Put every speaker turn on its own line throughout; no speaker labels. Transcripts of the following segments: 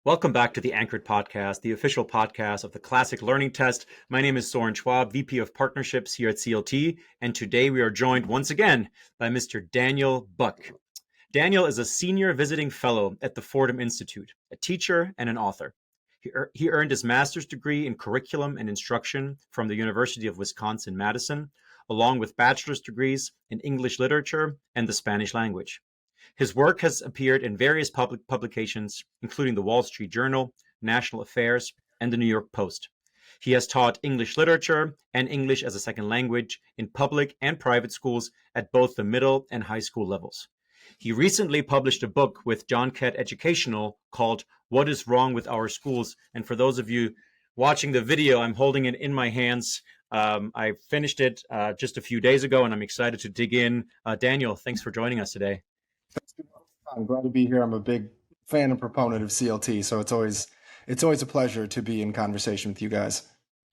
Welcome back to the Anchored Podcast, the official podcast of the Classic Learning Test. My name is Soren Schwab, VP of Partnerships here at CLT, and today we are joined once again by Mr. Daniel Buck. Daniel is a senior visiting fellow at the Fordham Institute, a teacher and an author. He earned his master's degree in curriculum and instruction from the University of Wisconsin-Madison, along with bachelor's degrees in English literature and the Spanish language. His work has appeared in various public publications, including the Wall Street Journal, National Affairs, and the New York Post. He has taught English literature and English as a second language in public and private schools at both the middle and high school levels. He recently published a book with John Dewey Educational called What is Wrong with Our Schools? And for those of you watching the video, I'm holding it in my hands. I finished it just a few days ago, and I'm excited to dig in. Daniel, thanks for joining us today.
I'm glad to be here. I'm a big fan and proponent of CLT, so it's always a pleasure to be in conversation with you guys.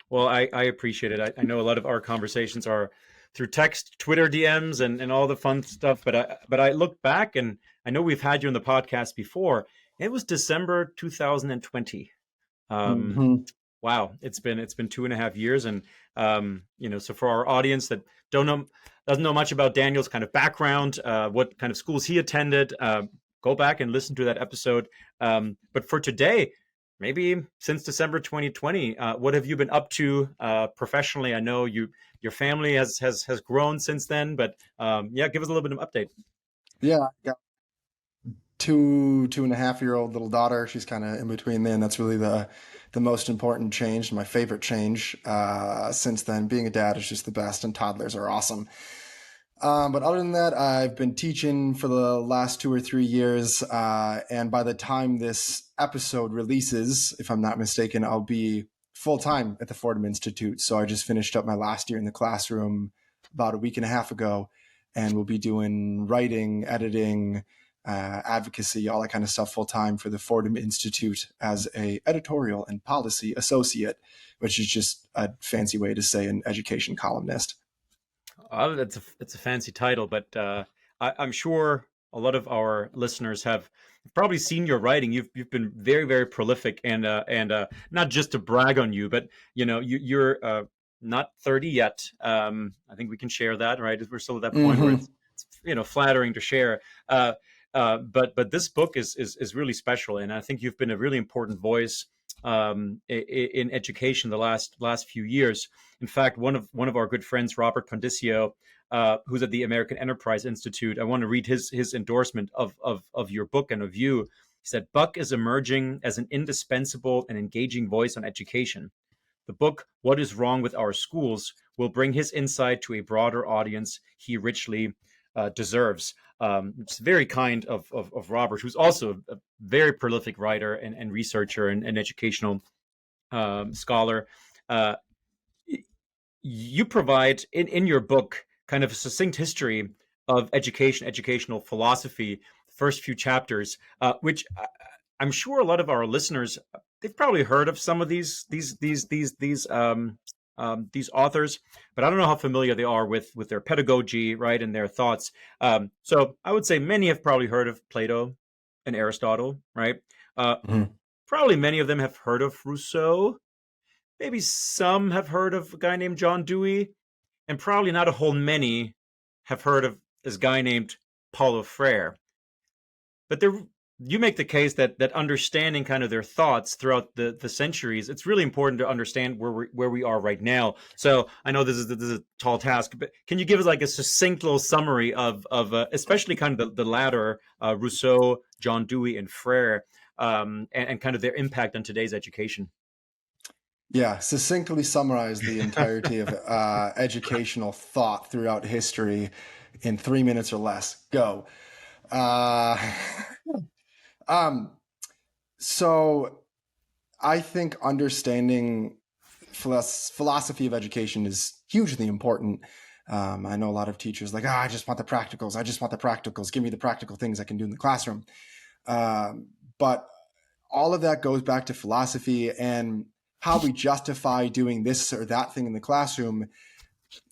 Well, I appreciate it. I know a lot of our conversations are through text, Twitter DMs, and all the fun stuff. But I look back, and I know we've had you on the podcast before. It was December 2020. Wow, it's been 2.5 years, and so for our audience that doesn't know much about Daniel's kind of background, what kind of schools he attended, go back and listen to that episode. But for today, maybe since December 2020, what have you been up to professionally? I know your family has grown since then, but give us a little bit of an update.
Yeah, I got 2.5-year-old little daughter. She's kind of in between then. That's really the most important change, my favorite change since then. Being a dad is just the best, and toddlers are awesome. But other than that, I've been teaching for the last 2 or 3 years, and by the time this episode releases, if I'm not mistaken, I'll be full-time at the Fordham Institute. So I just finished up my last year in the classroom about a week and a half ago, and we'll be doing writing, editing, advocacy, all that kind of stuff full-time for the Fordham Institute as a editorial and policy associate, which is just a fancy way to say an education columnist.
It's a fancy title, but I'm sure a lot of our listeners have probably seen your writing. You've been very, very prolific, and not just to brag on you, but you're not 30 yet. I think we can share that, right? We're still at that point where it's flattering to share. But this book is really special, and I think you've been a really important voice in education the last few years. In fact, one of our good friends, Robert Condicio, who's at the American Enterprise Institute, I want to read his endorsement of your book and of you. He said, "Buck is emerging as an indispensable and engaging voice on education. The book, What is Wrong with Our Schools, will bring his insight to a broader audience he richly deserves." It's very kind of Robert, who's also a very prolific writer and researcher and educational scholar. You provide in your book kind of a succinct history of educational philosophy, the first few chapters, which I'm sure a lot of our listeners, they've probably heard of some of these authors, but I don't know how familiar they are with their pedagogy, right, and their thoughts. So I would say many have probably heard of Plato and Aristotle, right? Probably many of them have heard of Rousseau. Maybe some have heard of a guy named John Dewey, and probably not a whole many have heard of this guy named Paulo Freire. But you make the case that understanding kind of their thoughts throughout the centuries, it's really important to understand where we are right now. So I know this is a tall task, but can you give us like a succinct little summary of especially kind of the latter, Rousseau, John Dewey, and Freire, and kind of their impact on today's education?
Yeah, succinctly summarize the entirety of educational thought throughout history in 3 minutes or less. Go. So I think understanding philosophy of education is hugely important. I know a lot of teachers like, I just want the practicals. I just want the practicals. Give me the practical things I can do in the classroom. But all of that goes back to philosophy and how we justify doing this or that thing in the classroom.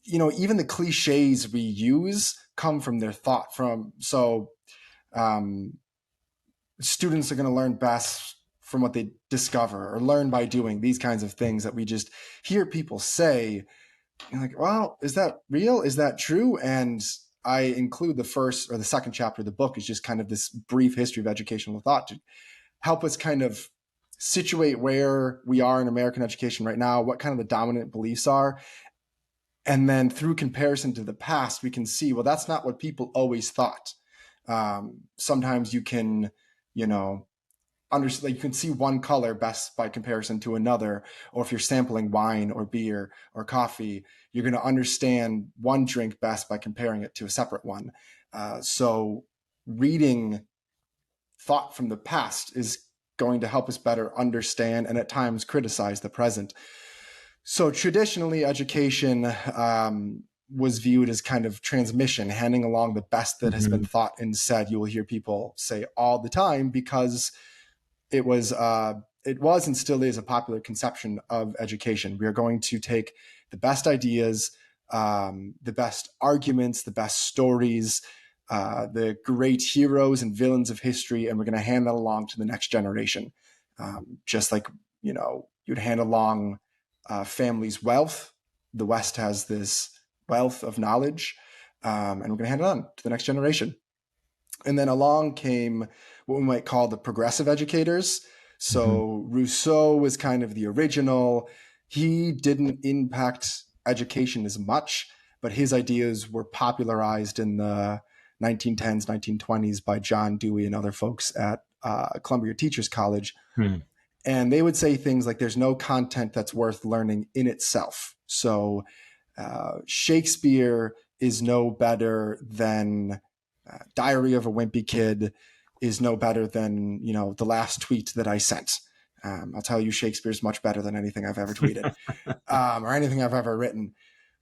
Even the cliches we use come from their thought. Students are going to learn best from what they discover or learn by doing, these kinds of things that we just hear people say. You're like, well, is that real? Is that true? And I include the first or the second chapter of the book is just kind of this brief history of educational thought to help us kind of situate where we are in American education right now, what kind of the dominant beliefs are. And then through comparison to the past, we can see, well, that's not what people always thought. Sometimes you can, you know, understand, you can see one color best by comparison to another, or if you're sampling wine or beer or coffee, you're going to understand one drink best by comparing it to a separate one. So reading thought from the past is going to help us better understand and at times criticize the present. So traditionally, education was viewed as kind of transmission, handing along the best that has been
Mhm.
thought and said. You will hear people say all the time because it was and still is a popular conception of education. We are going to take the best ideas, the best arguments, the best stories, the great heroes and villains of history, and we're going to hand that along to the next generation. Just like, you know, you'd hand along family's wealth. The West has this wealth of knowledge, and we're going to hand it on to the next generation. And then along came what we might call the progressive educators.
Mhm.
So Rousseau was kind of the original. He didn't impact education as much, but his ideas were popularized in the 1910s, 1920s by John Dewey and other folks at Columbia Teachers College.
Hmm.
And they would say things like there's no content that's worth learning in itself. So Shakespeare is no better than Diary of a Wimpy Kid is no better than, you know, the last tweet that I sent. I'll tell you, Shakespeare's much better than anything I've ever tweeted or anything I've ever written.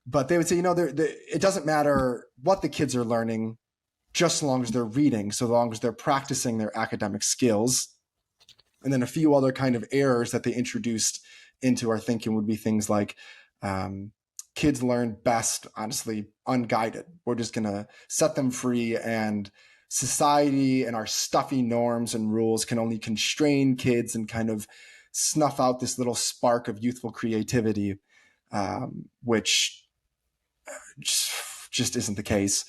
But they would say, you know, it doesn't matter what the kids are learning, just as long as they're reading, so long as they're practicing their academic skills. And then a few other kind of errors that they introduced into our thinking would be things like kids learn best, honestly, unguided. We're just going to set them free, and society and our stuffy norms and rules can only constrain kids and kind of snuff out this little spark of youthful creativity, which just isn't the case.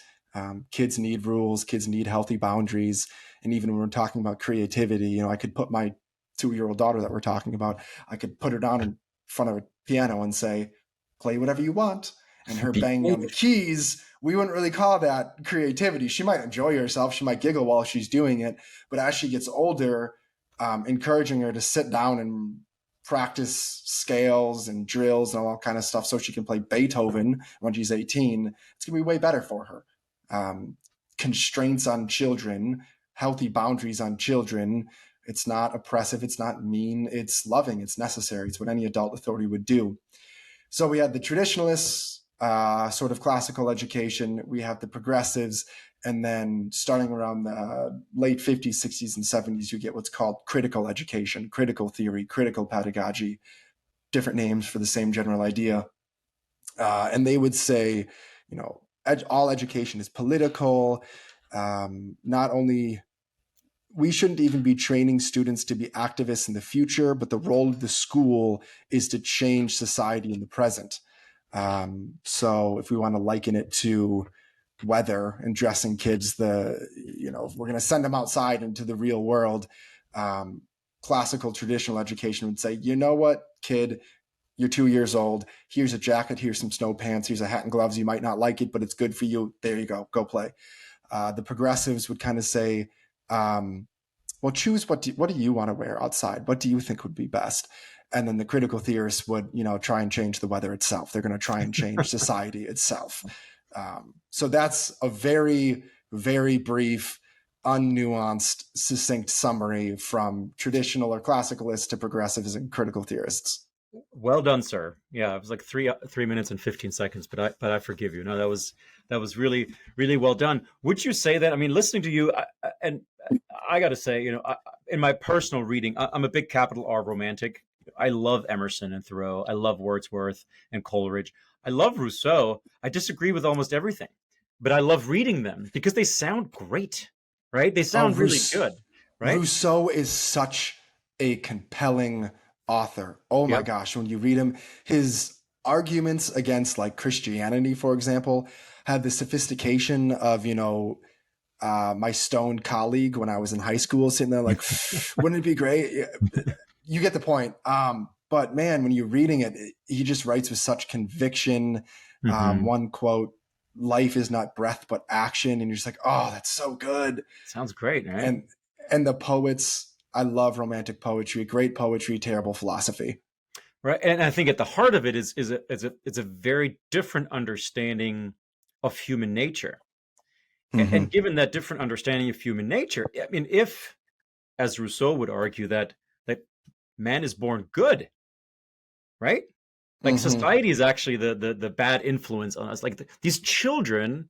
Kids need rules, kids need healthy boundaries. And even when we're talking about creativity, you know, I could put my 2-year-old daughter that we're talking about, I could put her down in front of a piano and say, play whatever you want. And her
Be
banging on the
creative.
keys, we wouldn't really call that creativity. She might enjoy herself, she might giggle while she's doing it. But as she gets older, encouraging her to sit down and practice scales and drills and all that kind of stuff so she can play Beethoven when she's 18, it's going to be way better for her. Constraints on children, healthy boundaries on children. It's not oppressive, it's not mean, it's loving, it's necessary. It's what any adult authority would do. So we had the traditionalists, sort of classical education. We have the progressives. And then starting around the late 50s, 60s, and 70s, you get what's called critical education, critical theory, critical pedagogy, different names for the same general idea. And they would say, you know, all education is political. Not only we shouldn't even be training students to be activists in the future, but the role of the school is to change society in the present. So if we want to liken it to weather and dressing kids, if we're going to send them outside into the real world, classical traditional education would say, you know what, kid, you're 2 years old. Here's a jacket. Here's some snow pants. Here's a hat and gloves. You might not like it, but it's good for you. There you go. Go play. The progressives would kind of say, well, choose what do you want to wear outside? What do you think would be best? And then the critical theorists would, you know, try and change the weather itself. They're going to try and change society itself. So that's a very, very brief, unnuanced, succinct summary from traditional or classicalists to progressives and critical theorists.
Well done, sir. Yeah, it was like 3 minutes and 15 seconds, but I forgive you. No, that was really really well done. Would you say that? I mean, listening to you, and I got to say, in my personal reading, I'm a big capital R romantic. I love Emerson and Thoreau. I love Wordsworth and Coleridge. I love Rousseau. I disagree with almost everything, but I love reading them because they sound great, right? They
Oh,
sound really good, right?
Rousseau is such a compelling author. Oh my
Yep.
gosh, when you read him, his arguments against like Christianity, for example, had the sophistication of, my stoned colleague when I was in high school sitting there like, wouldn't it be great? You get the point. But man, when you're reading it, he just writes with such conviction.
Hmm.
One quote, life is not breath, but action. And you're just like, oh, that's so good.
Sounds great, right?
And, and the poets, I love romantic poetry, great poetry, terrible philosophy.
Right. And I think at the heart of it is a very different understanding of human nature. And
Mm-hmm.
given that different understanding of human nature, I mean, if, as Rousseau would argue, that man is born good, right? Like
Mm-hmm.
society is actually the bad influence on us. Like these children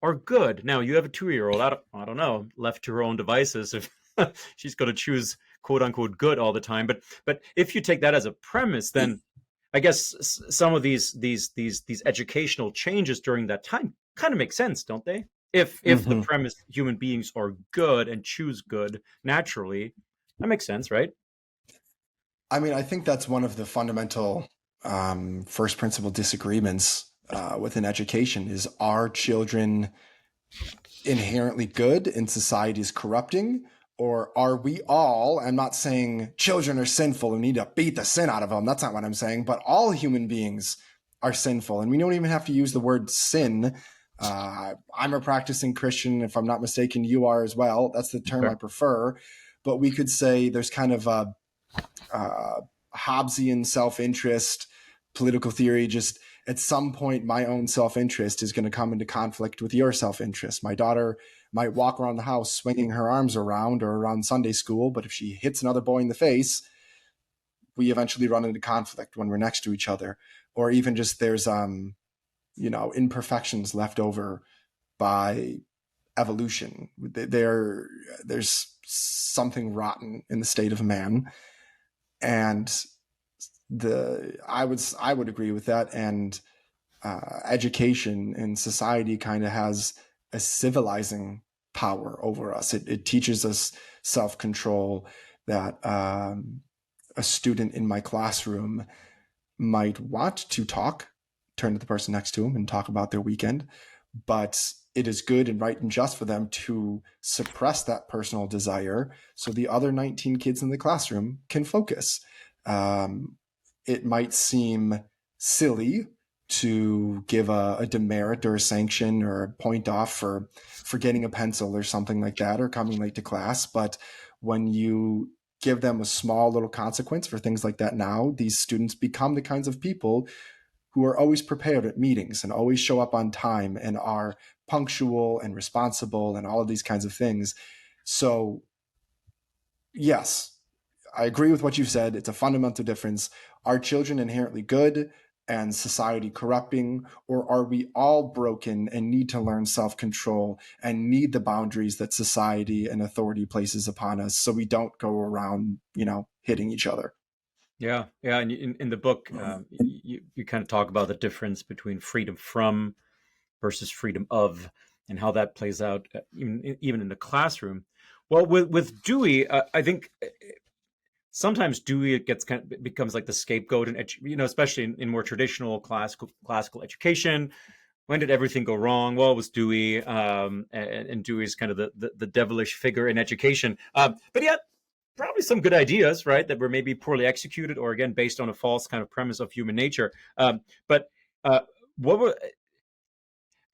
are good. Now you have a 2-year old. I don't know, left to her own devices if she's going to choose quote unquote good all the time. But if you take that as a premise, then I guess some of these educational changes during that time kind of make sense, don't they? If the
Mm-hmm.
premise human beings are good and choose good naturally, that makes sense, right?
I mean, I think that's one of the fundamental first principle disagreements within education is, are children inherently good and society is corrupting? Or are we all, I'm not saying children are sinful and need to beat the sin out of them. That's not what I'm saying. But all human beings are sinful. And we don't even have to use the word sin. I'm a practicing Christian. If I'm not mistaken, you are as well. That's the term
Okay.
I prefer. But we could say there's kind of a uh, Hobbesian self-interest, political theory. Just at some point, my own self-interest is going to come into conflict with your self-interest. My daughter might walk around the house swinging her arms around or around Sunday school, but if she hits another boy in the face, we eventually run into conflict when we're next to each other. Or even just there's imperfections left over by evolution. There's something rotten in the state of man, and I would agree with that. And education and society kind of has a civilizing power over us. It teaches us self control. That a student in my classroom might want to talk, turn to the person next to him and talk about their weekend, but it is good and right and just for them to suppress that personal desire so the other 19 kids in the classroom can focus. Um, it might seem silly to give a demerit or a sanction or a point off for forgetting a pencil or something like that, or coming late to class. But when you give them a small little consequence for things like that now, these students become the kinds of people who are always prepared at meetings and always show up on time and are punctual and responsible and all of these kinds of things. So, yes, I agree with what you said. It's a fundamental difference. Are children inherently good and society corrupting, or are we all broken and need to learn self control and need the boundaries that society and authority places upon us so we don't go around, hitting each other?
Yeah, yeah. And in the book, you kind of talk about the difference between freedom from versus freedom of, and how that plays out even in the classroom. Well, with Dewey, I think sometimes Dewey gets becomes like the scapegoat, and especially in more traditional classical education. When did everything go wrong? Well, it was Dewey, and Dewey's kind of the devilish figure in education. But yet, probably some good ideas, right, that were maybe poorly executed, or again based on a false kind of premise of human nature. But uh, what were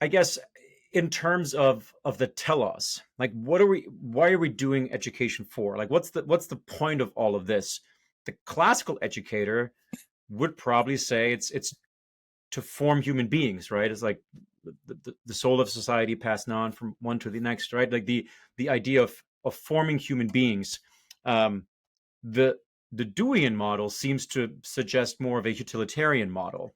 I guess in terms of the telos, like why are we doing education for? Like what's the point of all of this? The classical educator would probably say it's to form human beings, right? It's like the soul of society passed on from one to the next, right? Like the idea of forming human beings. Um, the the Deweyan model seems to suggest more of a utilitarian model,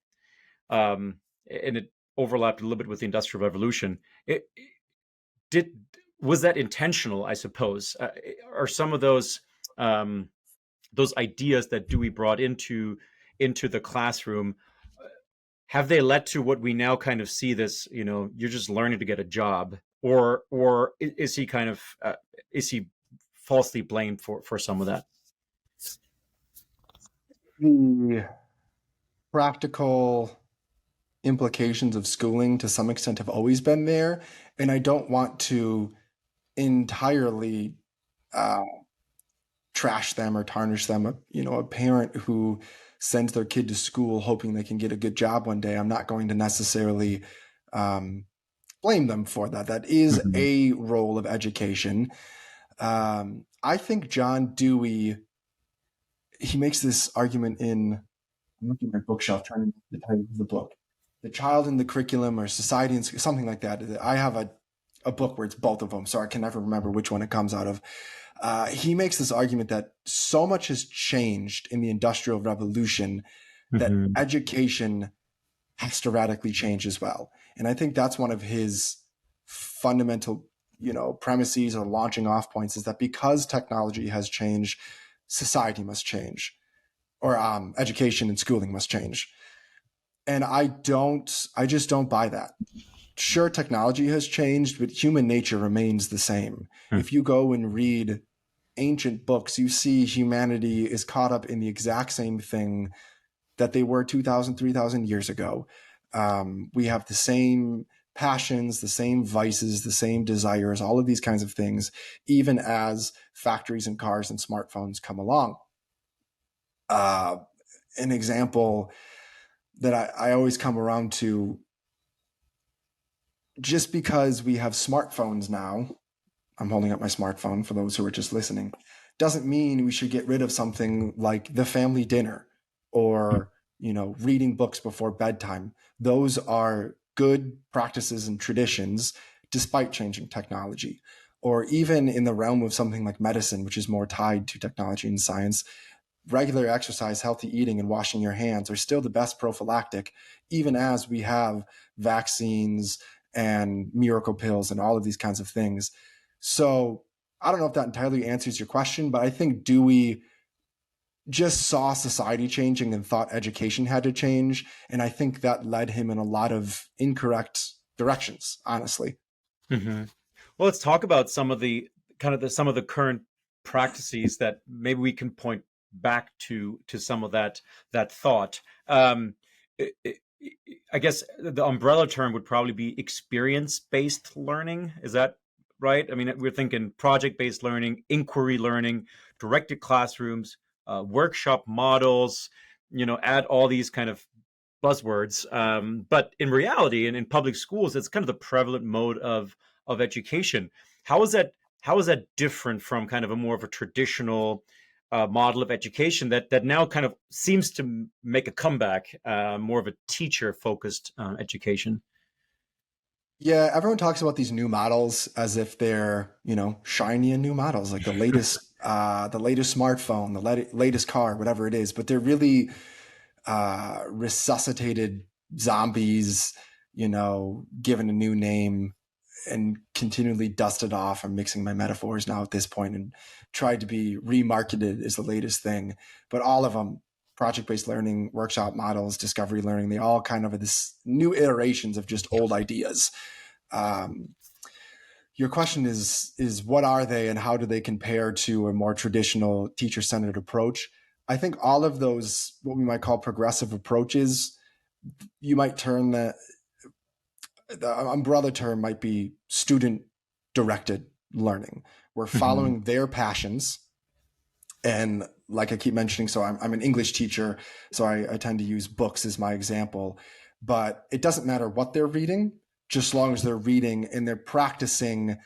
and it overlapped a little bit with the Industrial Revolution. It did Was that intentional? I suppose are some of um, those ideas that Dewey brought into the classroom, have they led to what we now kind of see this? You're just learning to get a job, or is he kind of is he falsely blamed for some of that?
the practical implications of schooling to some extent have always been there, and I don't want to entirely uh, trash them or tarnish them. A parent who sends their kid to school hoping they can get a good job one day, I'm not going to necessarily um, blame them for that. That is
Hmm.
a role of education. I think John Dewey, he makes this argument in, I'm looking at my bookshelf trying to remember the title of the book, The Child in the Curriculum or Society and something like that. I have a book where it's both of them, so I can never remember which one it comes out of. He makes this argument that so much has changed in the Industrial Revolution that
Hmm.
education has to radically change as well. And I think that's one of his fundamental, premises or launching off points is that because technology has changed, society must change, or education and schooling must change. And I just don't buy that. Sure, technology has changed, but human nature remains the same. If you go and read ancient books, you see humanity is caught up in the exact same thing that they were 2,000, 3,000 years ago. We have the same passions, the same vices, the same desires, all of these kinds of things, even as factories and cars and smartphones come along. Uh, an example that I always come around to, just because we have smartphones now, I'm holding up my smartphone for those who are just listening, doesn't mean we should get rid of something like the family dinner or, reading books before bedtime. Those are good practices and traditions despite changing technology. Or even in the realm of something like medicine, which is more tied to technology and science, regular exercise, healthy eating, and washing your hands are still the best prophylactic, even as we have vaccines and miracle pills and all of these kinds of things. So I don't know if that entirely answers your question, but I think Dewey just saw society changing and thought education had to change. And I think that led him in a lot of incorrect directions, honestly.
Hmm. Well, let's talk about some of the some of the current practices that maybe we can point back to some of that thought. I I- I guess the umbrella term would probably be experience-based learning. Is that right? I mean, we're thinking project-based learning, inquiry learning, directed classrooms, workshop models. Add all these kind of buzzwords. But in reality, and in public schools, it's kind of the prevalent mode of education. How is that? How is that different from kind of a more of a traditional model of education that now kind of seems to make a comeback, more of a teacher focused education?
Yeah, everyone talks about these new models as if they're, shiny and new models, like the latest smartphone, latest car, whatever it is. But they're really resuscitated zombies, given a new name and continually dusted off. I'm mixing my metaphors now at this point and tried to be remarketed as the latest thing. But all of them, project-based learning, workshop models, discovery learning, they all kind of are this new iterations of just old ideas. Um, your question is what are they and how do they compare to a more traditional teacher-centered approach? I think all of those, what we might call progressive approaches, you might turn the umbrella term might be student directed learning. We're
Hmm.
following their passions. And like I keep mentioning, so I'm an English teacher, so I tend to use books as my example. But it doesn't matter what they're reading, just as long as they're reading and they're practicing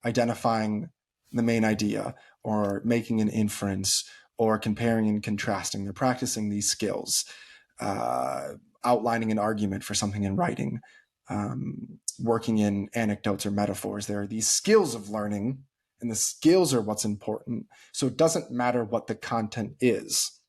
identifying the main idea or making an inference or comparing and contrasting. They're practicing these skills, uh, outlining an argument for something in writing, working in anecdotes or metaphors. There are these skills of learning, and the skills are what's important. So it doesn't matter what the content is.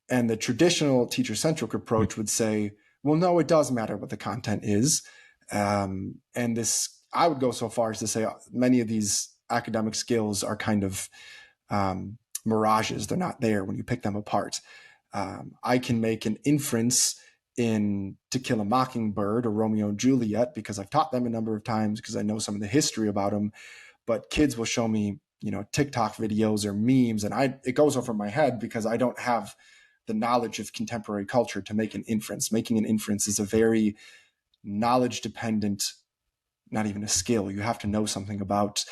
And the traditional teacher centric approach would say, well, no, it does matter what the content is. And this, I would go so far as to say many of these academic skills are kind of mirages. They're not there when you pick them apart. I can make an inference in To Kill a Mockingbird or Romeo and Juliet because I've taught them a number of times because I know some of the history about them. But kids will show me TikTok videos or memes, and it goes over my head because I don't have the knowledge of contemporary culture to make an inference. Making an inference is a very knowledge dependent, not even a skill. You have to know something about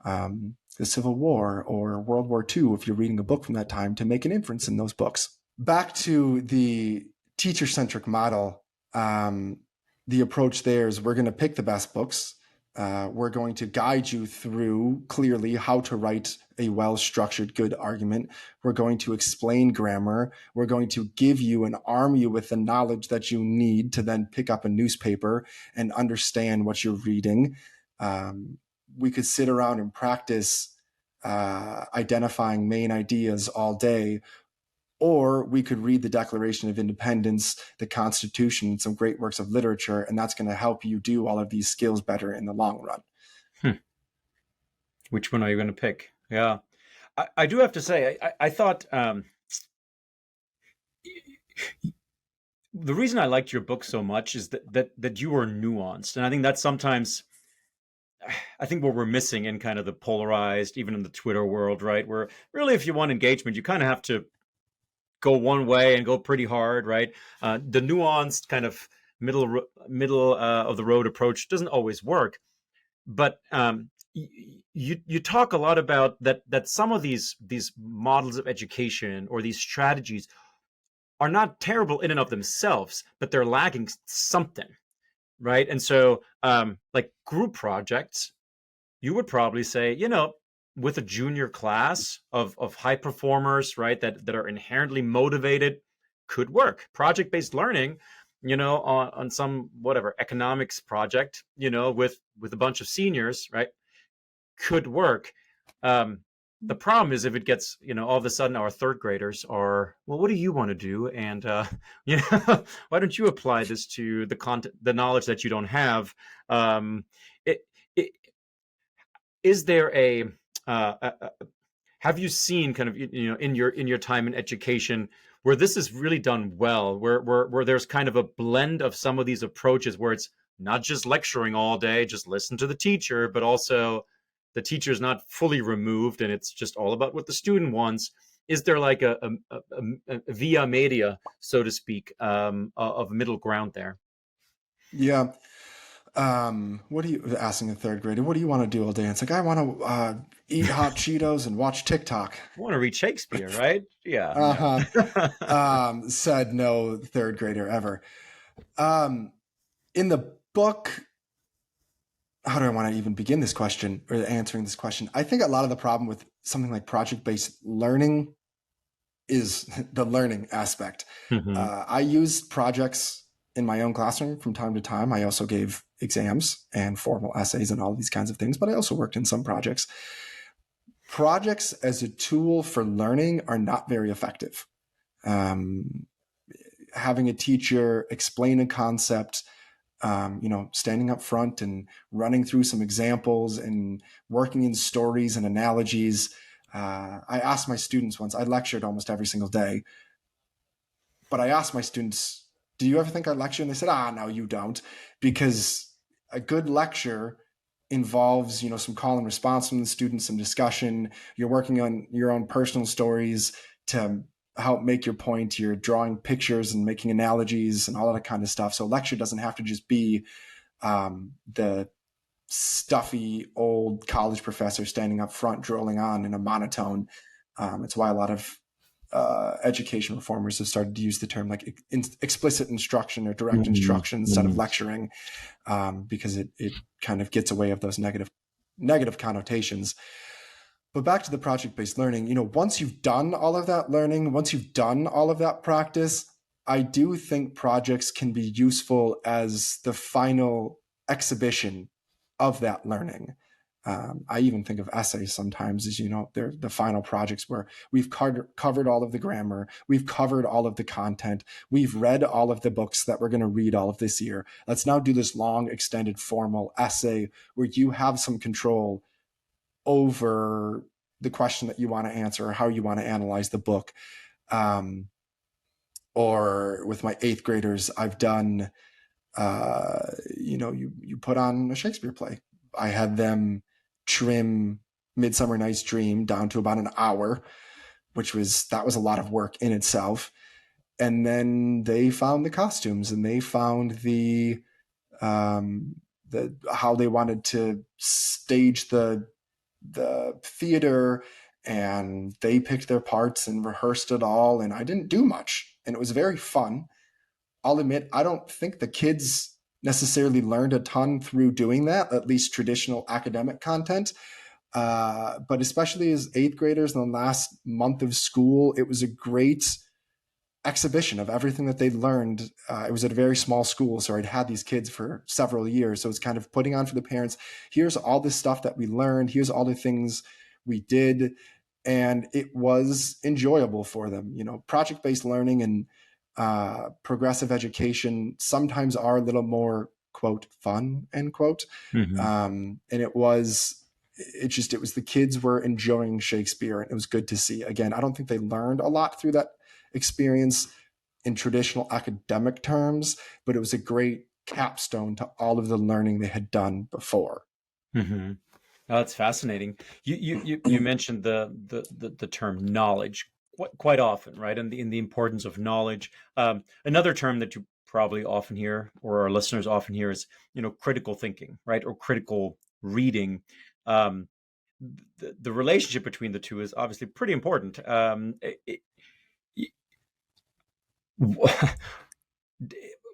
the Civil War or World War II if you're reading a book from that time to make an inference in those books. Back to the teacher-centric model, the approach there is we're going to pick the best books. We're going to guide you through clearly how to write a well-structured, good argument. We're going to explain grammar. We're going to give you and arm you with the knowledge that you need to then pick up a newspaper and understand what you're reading. We could sit around and practice identifying main ideas all day, or we could read the Declaration of Independence, the Constitution, and some great works of literature, and that's going to help you do all of these skills better in the long run.
Which one are you going to pick? Yeah. I do have to say, I thought the reason I liked your book so much is that you were nuanced. And I think that's sometimes, I think what we're missing in kind of the polarized, even in the Twitter world, right? Where really, if you want engagement, you kind of have to go one way and go pretty hard, right? The nuanced kind of middle of the road approach doesn't always work, but you talk a lot about that some of these models of education or these strategies are not terrible in and of themselves, but they're lacking something, right? And so, like group projects, you would probably say, with a junior class of high performers, right, that are inherently motivated, could work. Project-based learning, on some whatever economics project, with a bunch of seniors, right, could work. The problem is if it gets, all of a sudden our third graders are, well, what do you want to do? And, why don't you apply this to the content, the knowledge that you don't have? It, it, is there have you seen kind of, in your time in education where this is really done well, where there's kind of a blend of some of these approaches where it's not just lecturing all day, just listen to the teacher, but also the teacher is not fully removed and it's just all about what the student wants? Is there like a via media, so to speak, of middle ground there?
Yeah. What are you asking a third grader? What do you want to do all day? It's like, I want to eat hot Cheetos and watch TikTok.
I want to read Shakespeare, right? Yeah,
Uh-huh.
no.
Said no third grader ever. In the book, how do I want to even begin this question or answering this question? I think a lot of the problem with something like project-based learning is the learning aspect.
Mhm.
I used projects in my own classroom from time to time. I also gave exams and formal essays and all these kinds of things, but I also worked in some projects. Projects as a tool for learning are not very effective. Having a teacher explain a concept, standing up front and running through some examples and working in stories and analogies. I asked my students once, I lectured almost every single day, but I asked my students, do you ever think I lecture? And they said, no, you don't. Because a good lecture involves, some call and response from the students, some discussion. You're working on your own personal stories to help make your point. You're drawing pictures and making analogies and all that kind of stuff. So lecture doesn't have to just be the stuffy old college professor standing up front drilling on in a monotone. It's why a lot of education reformers have started to use the term like explicit instruction or direct instruction instead of lecturing, because it kind of gets away of those negative connotations. But back to the project-based learning, once you've done all of that learning, once you've done all of that practice, I do think projects can be useful as the final exhibition of that learning. I even think of essays sometimes as, they're the final projects where we've covered all of the grammar, we've covered all of the content, we've read all of the books that we're going to read all of this year. Let's now do this long, extended, formal essay where you have some control over the question that you want to answer or how you want to analyze the book. Or with my eighth graders, I've done, you put on a Shakespeare play. I had them trim Midsummer Night's Dream down to about an hour, that was a lot of work in itself. And then they found the costumes, and they found um, the how they wanted to stage the theater, and they picked their parts and rehearsed it all. And I didn't do much, and it was very fun. I'll admit, I don't think the kids necessarily learned a ton through doing that, at least traditional academic content. But especially as eighth graders in the last month of school, it was a great exhibition of everything that they'd learned. It was at a very small school, so I'd had these kids for several years. So it's kind of putting on for the parents, here's all this stuff that we learned, here's all the things we did. And it was enjoyable for them. Project-based learning and progressive education sometimes are a little more, quote, fun, end quote.
Hmm.
And it was the kids were enjoying Shakespeare, and it was good to see. Again, I don't think they learned a lot through that experience in traditional academic terms, but it was a great capstone to all of the learning they had done before.
Hmm. Oh, that's fascinating. You mentioned the term knowledge quite often, right? And the importance of knowledge. Another term that you probably often hear, or our listeners often hear, is critical thinking, right? Or critical reading. Um, the relationship between the two is obviously pretty important.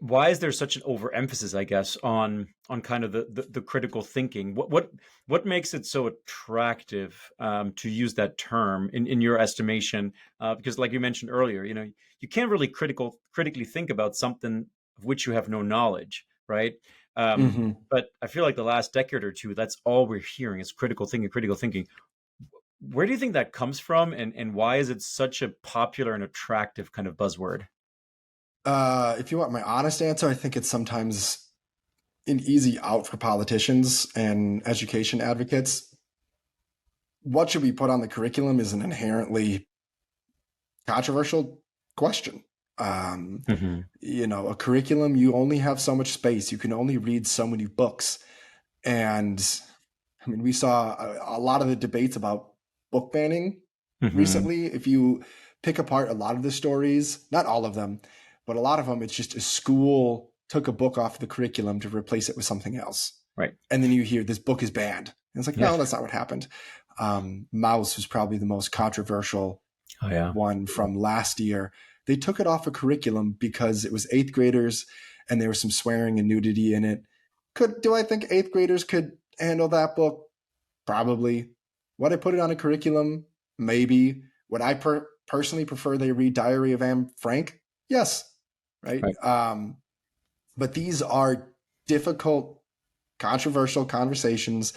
Why is there such an overemphasis, I guess, on kind of the critical thinking? What makes it so attractive, to use that term in your estimation? Because, like you mentioned earlier, you can't really critically think about something of which you have no knowledge, right? Um,
Mm-hmm.
but I feel like the last decade or two, that's all we're hearing is critical thinking, critical thinking. Where do you think that comes from, and why is it such a popular and attractive kind of buzzword?
If you want my honest answer, I think it's sometimes an easy out for politicians and education advocates. What should be put on the curriculum is an inherently controversial question. Um,
Hmm.
a curriculum, you only have so much space. You can only read so many books. And I mean, we saw a lot of the debates about book banning
Hmm.
recently. If you pick apart a lot of the stories, not all of them, but a lot of them, it's just a school took a book off the curriculum to replace it with something else.
Right.
And then you hear this book is banned. And it's like,
Yeah.
no, that's not what happened. Mouse was probably the most controversial
Oh yeah.
one from last year. They took it off a curriculum because it was eighth graders and there was some swearing and nudity in it. Do I think eighth graders could handle that book? Probably. Would I put it on a curriculum? Maybe. Would I personally prefer they read Diary of Anne Frank? Yes. Right.
Right.
But these are difficult, controversial conversations.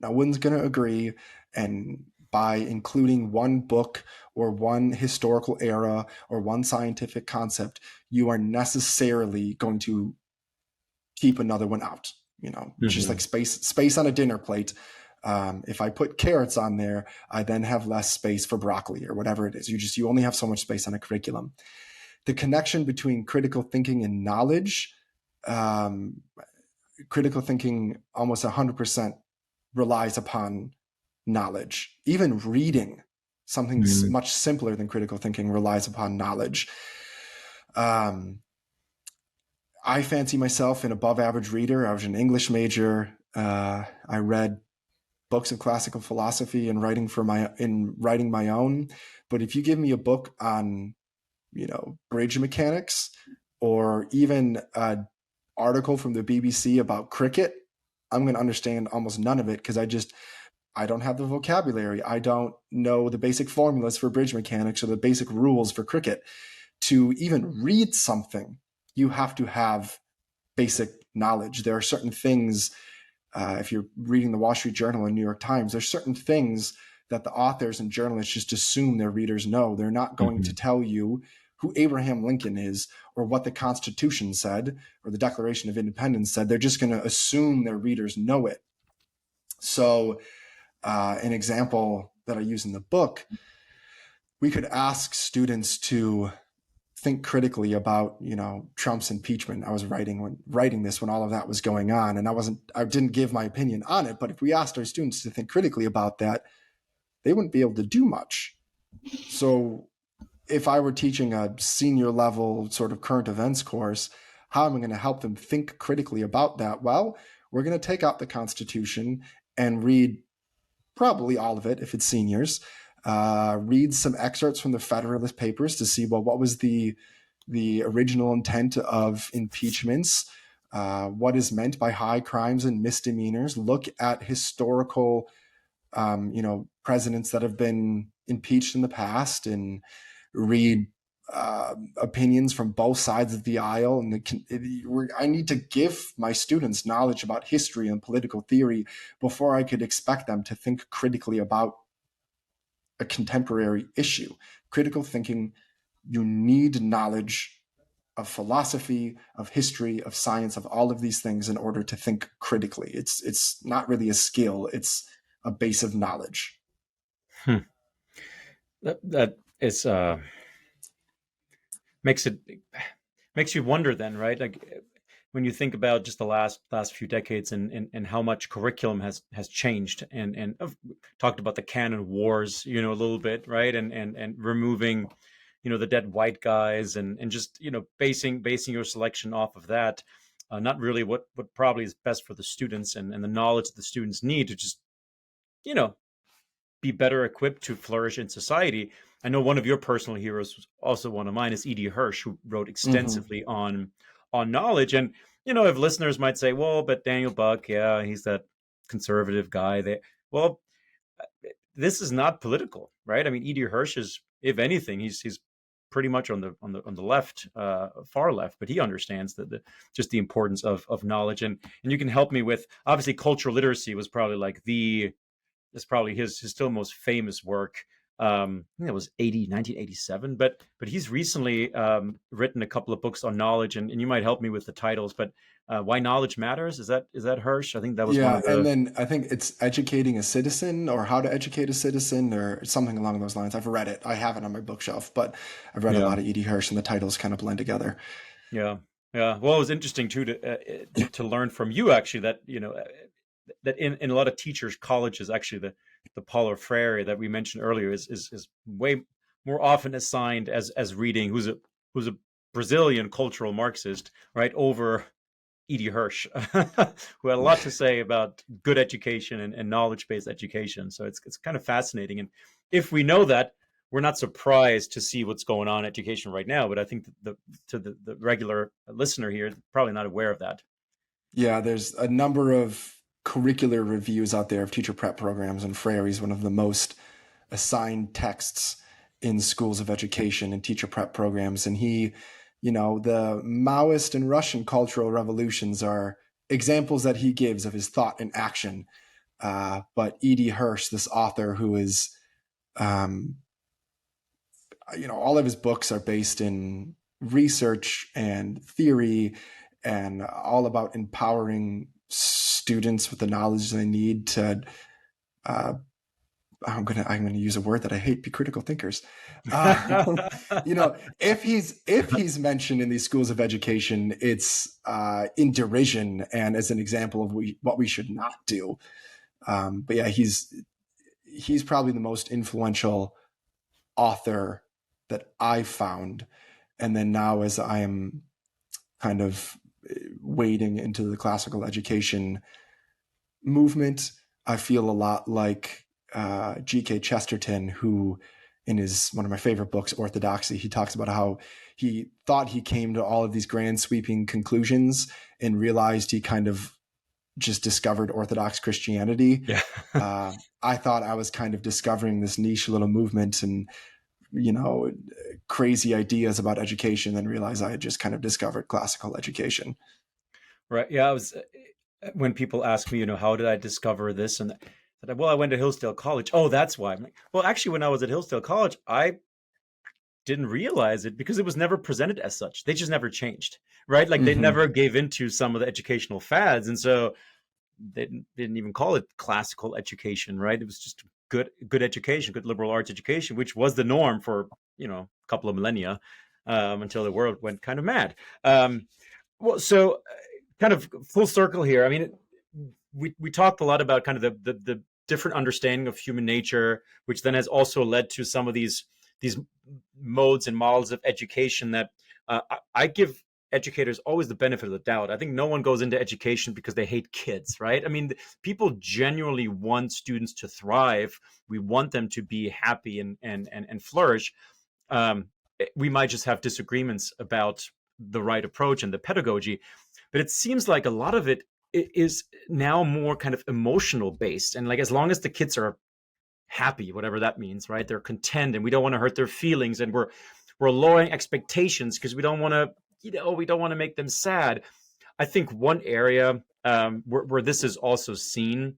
No one's going to agree. And by including one book or one historical era or one scientific concept, you are necessarily going to keep another one out. Just like
Hmm.
space on a dinner plate. If I put carrots on there, I then have less space for broccoli or whatever it is. You only have so much space on a curriculum. The connection between critical thinking and knowledge, um, critical thinking almost 100% relies upon knowledge. Even reading something
Hmm.
much simpler than critical thinking relies upon knowledge. Um, I fancy myself an above average reader. I was an English major. I read books of classical philosophy and writing my own. But if you give me a book on, bridge mechanics, or even an article from the BBC about cricket, I'm going to understand almost none of it because I don't have the vocabulary. I don't know the basic formulas for bridge mechanics or the basic rules for cricket. To even read something, you have to have basic knowledge. There are certain things, if you're reading the Wall Street Journal and New York Times, there's certain things that the authors and journalists just assume their readers know. They're not going to
Hmm.
tell you who Abraham Lincoln is or what the Constitution said or the Declaration of Independence said. They're just going to assume their readers know it. So, an example that I use in the book, we could ask students to think critically about, Trump's impeachment. I was writing this when all of that was going on, and I didn't give my opinion on it. But if we asked our students to think critically about that, they wouldn't be able to do much. So if I were teaching a senior level sort of current events course, how am I going to help them think critically about that? Well, we're going to take out the Constitution and read probably all of it if it's seniors. Read some excerpts from the Federalist Papers to see, well, what was the original intent of impeachments? What is meant by high crimes and misdemeanors? Look at historical, presidents that have been impeached in the past, and read opinions from both sides of the aisle. And I need to give my students knowledge about history and political theory before I could expect them to think critically about a contemporary issue. Critical thinking, you need knowledge of philosophy, of history, of science, of all of these things in order to think critically. It's not really a skill, it's a base of knowledge.
Hmm. That is makes it makes you wonder then, right? Like when you think about just the last few decades, and how much curriculum has changed, and talked about the canon wars, a little bit, right? And removing, the dead white guys, and just, basing your selection off of that, not really what probably is best for the students, and the knowledge that the students need to just, you know be better equipped to flourish in society. I know one of your personal heroes, was also one of mine, is E.D. Hirsch, who wrote
Mm-hmm.
extensively on knowledge. And if listeners might say, "Well, but Daniel Buck, yeah, he's that conservative guy." Well, this is not political, right? I mean, E.D. Hirsch is, if anything, he's pretty much on the left, far left, but he understands the just the importance of knowledge. And you can help me with, obviously, cultural literacy was probably like the is probably his still most famous work. I think it was 1987, but he's recently written a couple of books on knowledge, and you might help me with the titles. But Why Knowledge Matters, is that Hirsch? I think that was one
Yeah,
of
and
the.
then I think it's Educating a Citizen, or How to Educate a Citizen, or something along those lines. I've read it. I have it on my bookshelf, but I've read a
Yeah,
lot of E.D. Hirsch, and the titles kind of blend together.
yeah, yeah. Well, it was interesting too to learn from you, actually, that that in a lot of teachers colleges, actually, the Paulo Freire that we mentioned earlier is way more often assigned as reading, who's a Brazilian cultural Marxist, right, over E.D. Hirsch, who had a lot to say about good education and knowledge-based education. So it's kind of fascinating. And if we know that, we're not surprised to see what's going on in education right now. But I think to the regular listener here, probably not aware of that.
Yeah, there's a number of curricular reviews out there of teacher prep programs, and Freire is one of the most assigned texts in schools of education and teacher prep programs. And the Maoist and Russian cultural revolutions are examples that he gives of his thought and action. But E.D. Hirsch, this author who is, um, all of his books are based in research and theory, and all about empowering students with the knowledge they need to. Uh, I'm gonna use a word that I hate: be critical thinkers. If he's mentioned in these schools of education, it's in derision and as an example of what we should not do. But yeah, he's probably the most influential author that I've found. And then now, as I am kind of wading into the classical education movement, I feel a lot like G.K. Chesterton, who, in his one of my favorite books, Orthodoxy, he talks about how he thought he came to all of these grand sweeping conclusions and realized he kind of just discovered Orthodox Christianity.
Yeah.
I thought I was kind of discovering this niche little movement and, you know, crazy ideas about education, then realized I had just kind of discovered classical education.
Right. Yeah. I was When people ask me, how did I discover this and that, well, I went to Hillsdale College. Oh, that's why. I'm like, well, actually, when I was at Hillsdale College, I didn't realize it because it was never presented as such. They just never changed, right? Like they
Mm-hmm.
never gave into some of the educational fads, and so they didn't even call it classical education, right? It was just good education, good liberal arts education, which was the norm for a couple of millennia. until the world went kind of mad. Well, so kind of full circle here. I mean, we talked a lot about kind of the different understanding of human nature, which then has also led to some of these modes and models of education that I give educators always the benefit of the doubt. I think no one goes into education because they hate kids, right? I mean, people genuinely want students to thrive. We want them to be happy and flourish. Um, we might just have disagreements about the right approach and the pedagogy, but it seems like a lot of it is now more kind of emotional based, and like as long as the kids are happy, whatever that means, right, they're content, and we don't want to hurt their feelings, and we're lowering expectations because we don't want to, we don't want to make them sad. I think one area where this is also seen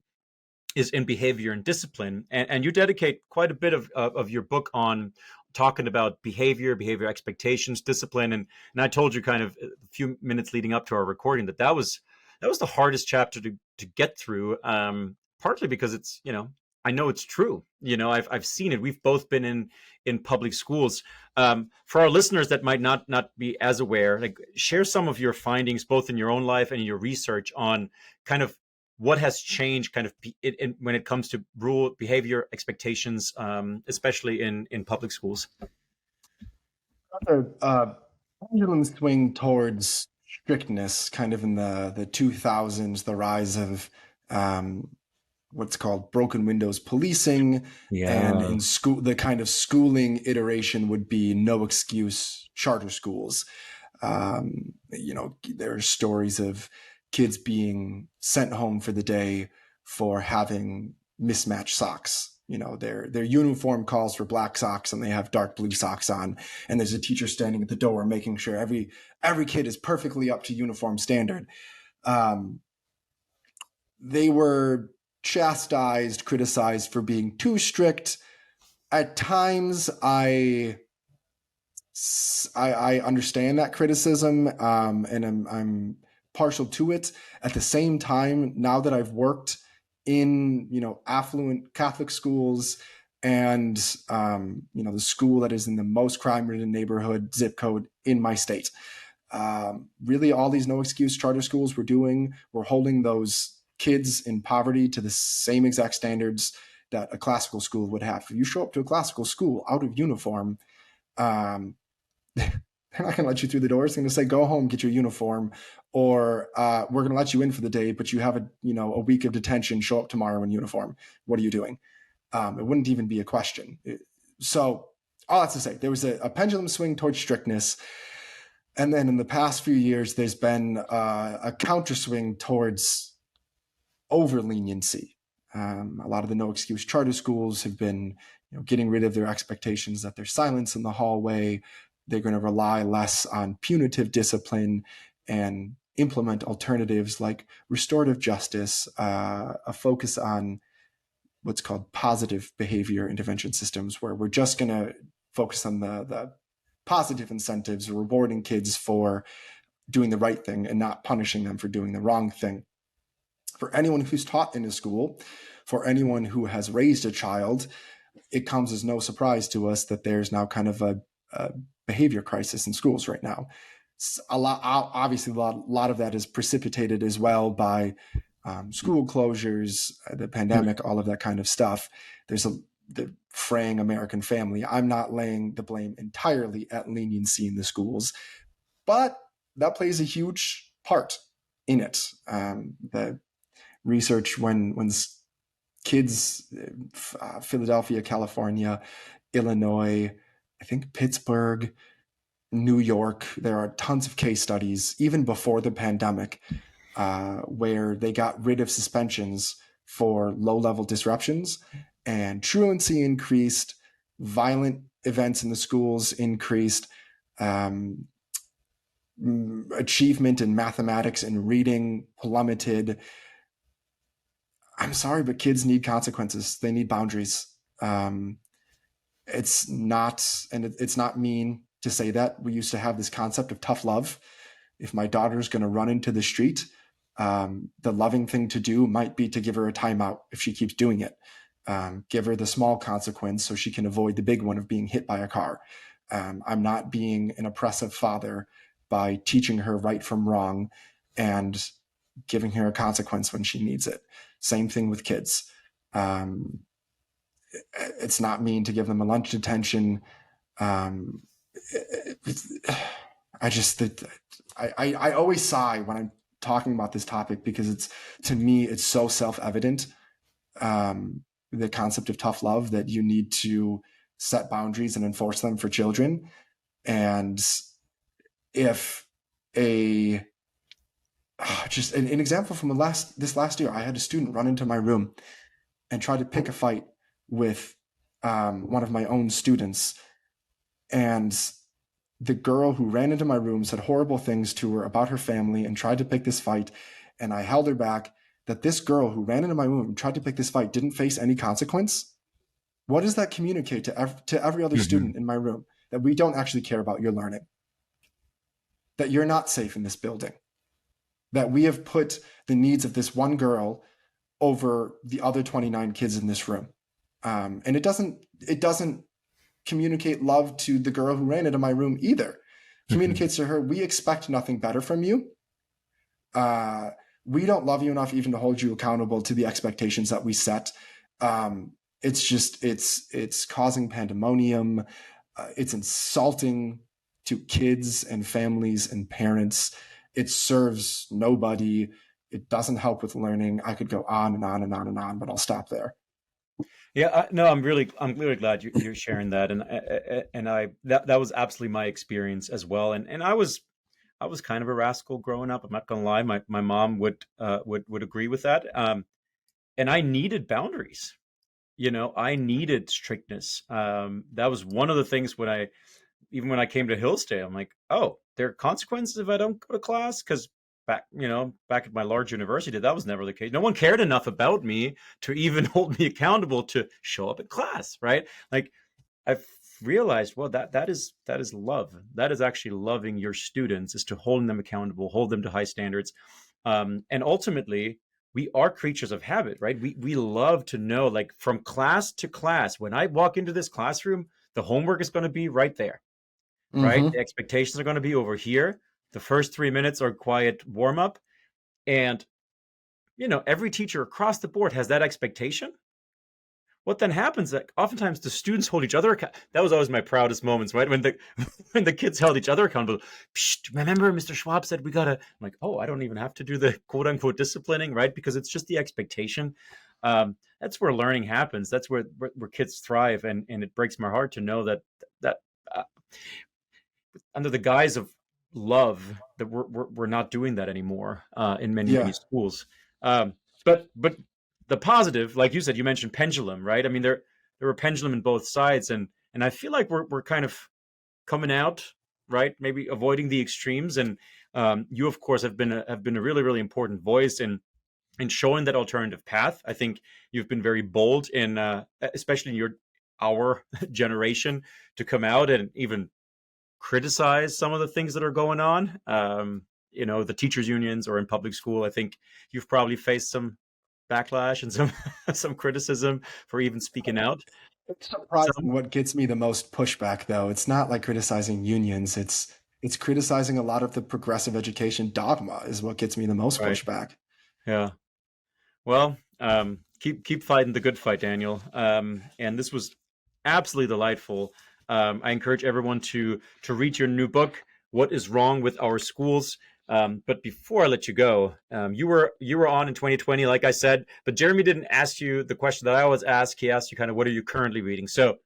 is in behavior and discipline, and you dedicate quite a bit of your book on talking about behavior expectations, discipline, and I told you kind of a few minutes leading up to our recording that was the hardest chapter to get through, partly because it's, I know it's true. I've seen it. We've both been in public schools. For our listeners that might not be as aware, like, share some of your findings both in your own life and in your research on kind of what has changed kind of when it comes to rule behavior expectations, especially in public schools.
Pendulum swing towards strictness, kind of in the 2000s, the rise of um, what's called broken windows policing, and
Yeah.
in school, the kind of schooling iteration would be no excuse charter schools. There are stories of kids being sent home for the day for having mismatched socks. Their uniform calls for black socks and they have dark blue socks on, and there's a teacher standing at the door making sure every kid is perfectly up to uniform standard. Um, they were chastised, criticized for being too strict. At times, I understand that criticism, and I'm partial to it. At the same time, now that I've worked in affluent Catholic schools, and the school that is in the most crime-ridden neighborhood zip code in my state, really all these no excuse charter schools we're holding those kids in poverty to the same exact standards that a classical school would have. If you show up to a classical school out of uniform, um, they're not going to let you through the doors. They're going to say, "Go home, get your uniform," or "We're going to let you in for the day, but you have a week of detention. Show up tomorrow in uniform. What are you doing?" It wouldn't even be a question. So all that's to say, there was a pendulum swing towards strictness, and then in the past few years, there's been a counter swing towards over leniency. A lot of the no excuse charter schools have been getting rid of their expectations that there's silence in the hallway. They're going to rely less on punitive discipline and implement alternatives like restorative justice, a focus on what's called positive behavior intervention systems, where we're just going to focus on the positive incentives, rewarding kids for doing the right thing and not punishing them for doing the wrong thing. For anyone who's taught in a school, for anyone who has raised a child, it comes as no surprise to us that there's now kind of a behavior crisis in schools right now. Obviously, a lot of that is precipitated as well by school closures, the pandemic, all of that kind of stuff. There's the fraying American family. I'm not laying the blame entirely at leniency in the schools, but that plays a huge part in it. The research when kids, Philadelphia, California, Illinois, I think Pittsburgh, New York, there are tons of case studies, even before the pandemic, where they got rid of suspensions for low-level disruptions, and truancy increased, violent events in the schools increased, achievement in mathematics and reading plummeted. I'm sorry, but kids need consequences. They need boundaries. It's not mean to say that. We used to have this concept of tough love. If my daughter's going to run into the street, the loving thing to do might be to give her a timeout if she keeps doing it. Give her the small consequence so she can avoid the big one of being hit by a car. I'm not being an oppressive father by teaching her right from wrong and giving her a consequence when she needs it. Same thing with kids. Um, it's not mean to give them a lunch detention. Um, I just, I always sigh when I'm talking about this topic because it's, to me, it's so self-evident. The concept of tough love, that you need to set boundaries and enforce them for children. And if a just an example from this last year, I had a student run into my room and try to pick a fight with one of my own students, and the girl who ran into my room said horrible things to her about her family and tried to pick this fight, and I held her back. That this girl who ran into my room and tried to pick this fight didn't face any consequence. What does that communicate to every other
Hmm.
student in my room? That we don't actually care about your learning, that you're not safe in this building, that we have put the needs of this one girl over the other 29 kids in this room. And it doesn't communicate love to the girl who ran into my room either.
Hmm.
Communicates to her, we expect nothing better from you. Uh, we don't love you enough even to hold you accountable to the expectations that we set. It's just it's causing pandemonium. It's insulting to kids and families and parents. It serves nobody. It doesn't help with learning. I could go on and on and on and on, but I'll stop there.
Yeah, no, I'm really glad you're sharing that, and that was absolutely my experience as well, and I was kind of a rascal growing up. I'm not gonna lie, my mom would agree with that, and I needed boundaries. You know, I needed strictness. That was one of the things when I even when I came to Hillsdale, I'm like, oh, there are consequences if I don't go to class. Because back at my large university, that was never the case. No one cared enough about me to even hold me accountable to show up at class, right? Like I've realized, well, that is love. That is actually loving your students, is to holding them accountable, hold them to high standards, and ultimately, we are creatures of habit, right? We love to know, like from class to class. When I walk into this classroom, the homework is going to be right there, right? The
Mm-hmm.
expectations are going to be over here. The first 3 minutes are quiet warm up, and every teacher across the board has that expectation. What then happens? That oftentimes the students hold each other accountable. That was always my proudest moments, right? When the when the kids held each other accountable. Psst, remember, Mr. Schwab said we gotta. I'm like, oh, I don't even have to do the quote unquote disciplining, right? Because it's just the expectation. That's where learning happens. That's where kids thrive, and it breaks my heart to know that uh, under the guise of love that we're not doing that anymore in many
Yeah.
schools. Um, but the positive, like you said, you mentioned pendulum, right? I mean, there were pendulum in both sides, and I feel like we're kind of coming out, right? Maybe avoiding the extremes, and you of course have been a really really important voice in showing that alternative path. I think you've been very bold in, especially in our generation, to come out and even criticize some of the things that are going on. The teachers unions or in public school. I think you've probably faced some backlash and some some criticism for even speaking out.
It's surprising
Some
what gets me the most pushback, though. It's not like criticizing unions. It's criticizing a lot of the progressive education dogma is what gets me the most
right,
pushback.
yeah. Well, keep fighting the good fight, Daniel. And this was absolutely delightful. I encourage everyone to read your new book, "What is Wrong with Our Schools." But before I let you go, you were on in 2020, like I said, but Jeremy didn't ask you the question that I always ask. He asked you kind of, what are you currently reading? So I'm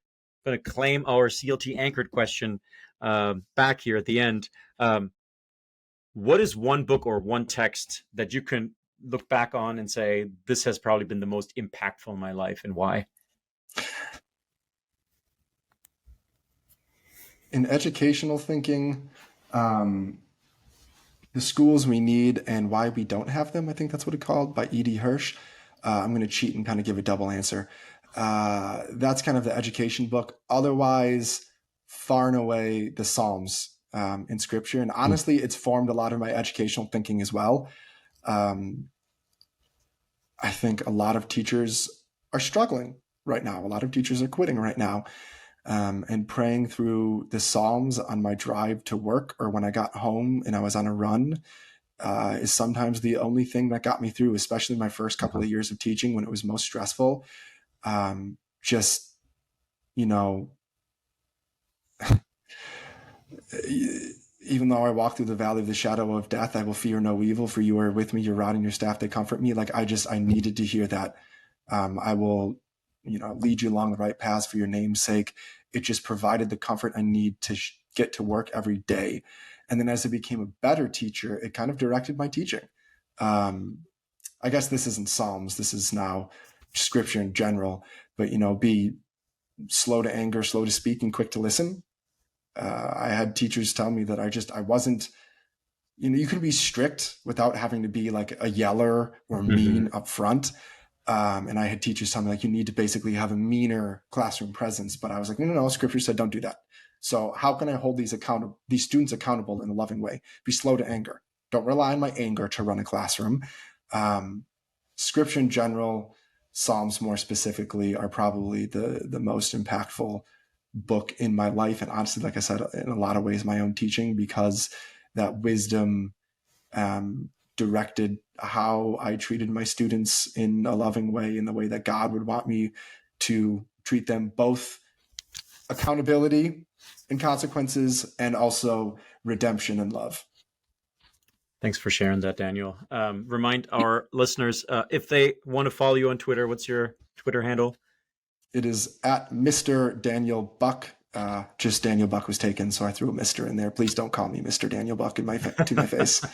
going to claim our CLT anchored question back here at the end. Um, what is one book or one text that you can look back on and say, this has probably been the most impactful in my life, and why?
In educational thinking, um, The Schools We Need and Why We Don't Have Them, I think that's what it's called, by E.D. Hirsch. I'm going to cheat and kind of give a double answer. That's kind of the education book. Otherwise, far and away, the Psalms in Scripture. And honestly, it's formed a lot of my educational thinking as well. Um, I think a lot of teachers are struggling right now. A lot of teachers are quitting right now. And praying through the Psalms on my drive to work or when I got home and I was on a run is sometimes the only thing that got me through, especially my first couple
Wow.
of years of teaching when it was most stressful. Just, you know, even though I walk through the valley of the shadow of death, I will fear no evil, for you are with me, your rod and your staff, they comfort me. Like I needed to hear that. I will, lead you along the right paths for your name's sake. It just provided the comfort I need to get to work every day. And then as I became a better teacher, it kind of directed my teaching. Um, I guess this isn't Psalms. This is now scripture in general, but, be slow to anger, slow to speak, and quick to listen. I had teachers tell me that I wasn't, you can be strict without having to be like a yeller or mean up front. And I had teachers tell me like, you need to basically have a meaner classroom presence. But I was like, no, scripture said, don't do that. So how can I hold these students accountable in a loving way? Be slow to anger. Don't rely on my anger to run a classroom. Um, Scripture in general, Psalms more specifically, are probably the most impactful book in my life. And honestly, like I said, in a lot of ways, my own teaching, because that wisdom directed how I treated my students in a loving way, in the way that God would want me to treat them, both accountability and consequences, and also redemption and love.
Thanks for sharing that, Daniel. Remind our listeners if they want to follow you on Twitter, what's your Twitter handle?
It is at Mr. Daniel Buck. Just Daniel Buck was taken, so I threw a Mr. in there. Please don't call me Mr. Daniel Buck to my face.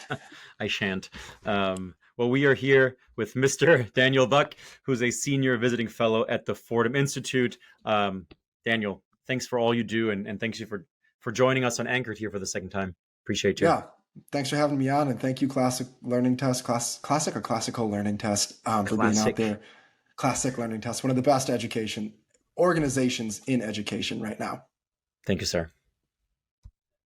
I shan't. Well, we are here with Mr. Daniel Buck, who's a senior visiting fellow at the Fordham Institute. Daniel, thanks for all you do, and thanks you for joining us on Anchored here for the second time. Appreciate you.
Yeah, thanks for having me on, and thank you, Classic Learning Test, Classic or Classical Learning Test, for being out
Classic.
there. Classic Learning Test, one of the best education organizations in education right now.
Thank you, sir.